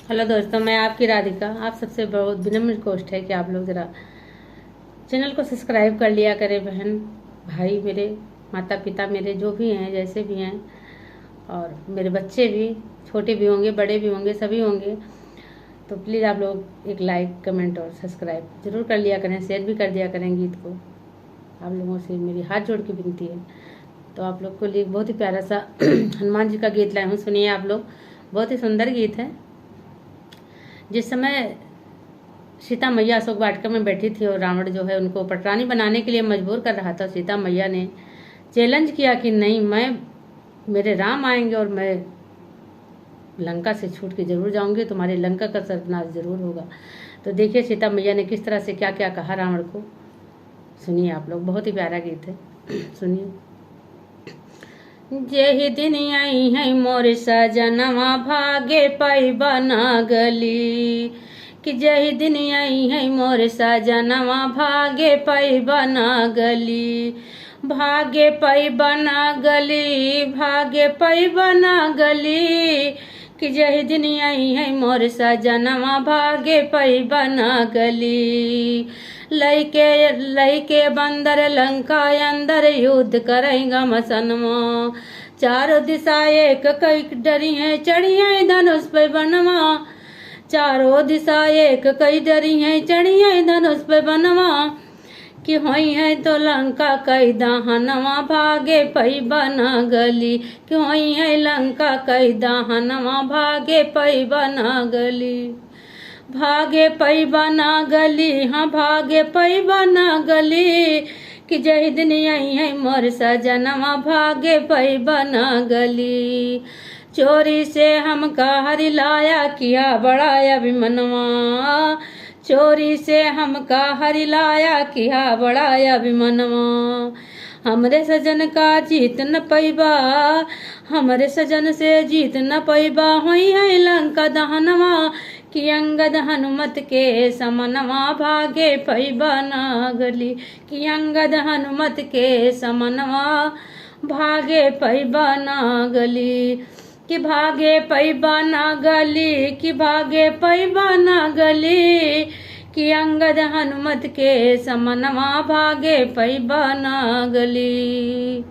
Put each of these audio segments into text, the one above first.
Hello दोस्तों, मैं आपकी राधिका। आप सबसे बहुत विनम्र रिक्वेस्ट है कि आप लोग ज़रा चैनल को सब्सक्राइब कर लिया करें। बहन भाई मेरे, माता पिता मेरे, जो भी हैं जैसे भी हैं, और मेरे बच्चे भी, छोटे भी होंगे बड़े भी होंगे, सभी होंगे। तो प्लीज़ आप लोग एक लाइक कमेंट और सब्सक्राइब ज़रूर कर लिया करें, शेयर भी कर दिया करें गीत को। आप लोगों से मेरी हाथ जोड़ के विनती है। तो आप लोग को लिए बहुत ही प्यारा सा हनुमान जी का गीत लाए हूँ, सुनिए आप लोग। बहुत ही सुंदर गीत है। जिस समय सीता मैया अशोक वाटिका में बैठी थी और रावण जो है उनको पटरानी बनाने के लिए मजबूर कर रहा था, सीता मैया ने चैलेंज किया कि नहीं, मेरे राम आएंगे और मैं लंका से छूट के जरूर जाऊंगी, तुम्हारे लंका का सर्वनाश जरूर होगा। तो देखिए सीता मैया ने किस तरह से क्या क्या कहा रावण को। सुनिए आप लोग, बहुत ही प्यारा गीत है। सुनिए। जेहि दिन आई है मोर सजनवा, भागे पाई बना गली। कि जही दिन आई है मोर सजनवा, भागे पाई बना गली। भागे पाई बना गली, भागे पाई बना गली। कि जही दिन आई है मोर सजनवा, भागे पाई बना गली। लैके लैके बंदर लंका अंदर, युद्ध करेंगा मसनवा। चारों दिशा एक कई डरी है, चढ़ी है धनुष पे बनवा। चारों दिशा एक कई डरी है, चढ़ी है धनुष पे बनवा। कि होई है तो लंका कई दहनवा, भागे पई बना गली। कि होई है लंका कई दहनवा, भागे पई बना गली। भागे पई बना गली, हाँ भागे पई बना गली। कि जही दिन आई है मोर सजनवा, भागे पई बना गली। चोरी से हमका हरि लाया, किया बड़ा अभिमनवा। चोरी से हमका हरि लाया, किया बड़ा अभिमनवा। हमरे सजन का जीत न पैबा, हमरे सजन से जीत न पैबा। होई है लंका दहनवा, कि अंगद हनुमत के समनवा, भागे पैबा ना गली। कि अंगद हनुमत के समनवा, भागे पैबा ना गली। कि भागे पैबा ना गली, कि भागे पैबा ना गली। कि अंगद हनुमत के समनवा, भागे पैबा ना गली।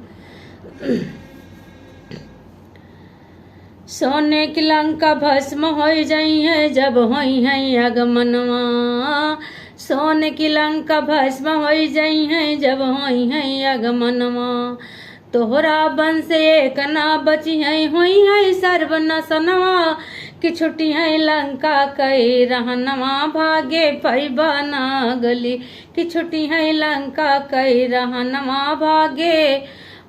सोने की लंका भस्म हो जाई है, जब होई है आगमनवा। सोने की लंका भस्म हो जाई है, जब होई है आगमनवा। तोहरा वंश एक ना बची है, होई है सर्वनाशनवा। कि छुट्टी है लंका कई रहनवा, भागे पैबा ना गली। कि छुट्टी है लंका कई रहनवा, भागे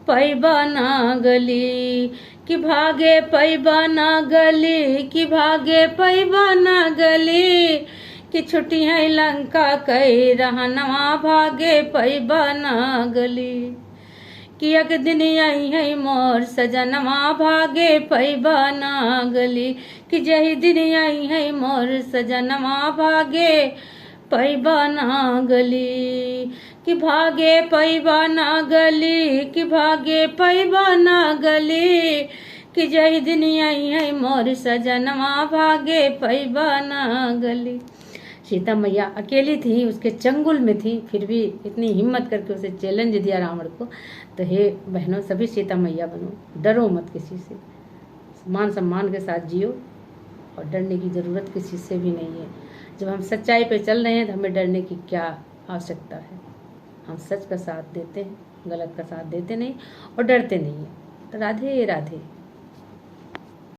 पैबा ना गली। कि भागे पैबा ना गली, कि भागे पैबा ना गली। कि छुट्टी है लंका कई रहनवा, भागे पैबा ना गली। कि एक दिन आई है मोर सजनवा, भागे पैबा ना गली। कि जही दिन आई है मोर सजनवा, भागे पैबा ना गली। कि भागे पैबा ना गली, कि भागे पैबा ना गली। कि जही दिन आई है मोर सजनवा, भागे पैबा ना गली। सीता मैया अकेली थी, उसके चंगुल में थी, फिर भी इतनी हिम्मत करके उसे चैलेंज दिया रावण को। तो हे बहनों, सभी सीता मैया बनो, डरो मत किसी से, मान सम्मान के साथ जियो, और डरने की ज़रूरत किसी से भी नहीं है। जब हम सच्चाई पे चल रहे हैं तो हमें डरने की क्या आवश्यकता है। हम सच का साथ देते हैं, गलत का साथ देते नहीं और डरते नहीं हैं। तो राधे राधे।